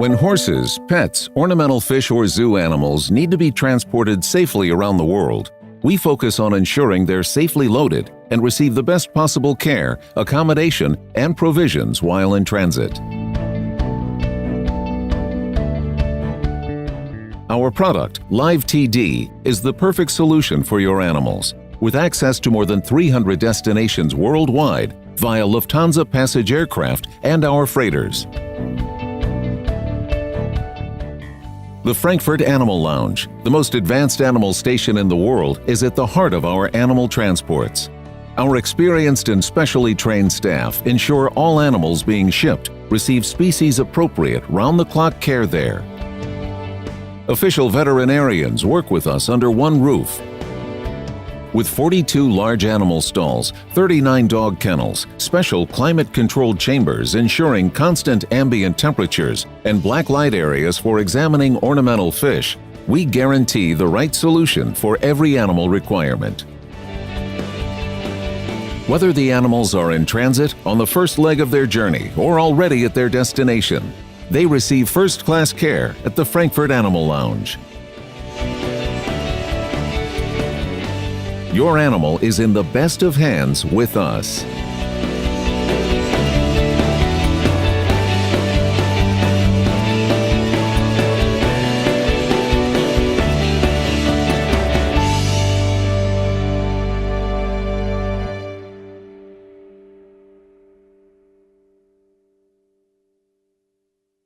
When horses, pets, ornamental fish, or zoo animals need to be transported safely around the world, we focus on ensuring they're safely loaded and receive the best possible care, accommodation, and provisions while in transit. Our product, Live TD, is the perfect solution for your animals, with access to more than 300 destinations worldwide via Lufthansa passage aircraft and our freighters. The Frankfurt Animal Lounge, the most advanced animal station in the world, is at the heart of our animal transports. Our experienced and specially trained staff ensure all animals being shipped receive species-appropriate, round-the-clock care there. Official veterinarians work with us under one roof. With 42 large animal stalls, 39 dog kennels, special climate-controlled chambers ensuring constant ambient temperatures, and black light areas for examining ornamental fish, we guarantee the right solution for every animal requirement. Whether the animals are in transit, on the first leg of their journey, or already at their destination, they receive first-class care at the Frankfurt Animal Lounge. Your animal is in the best of hands with us.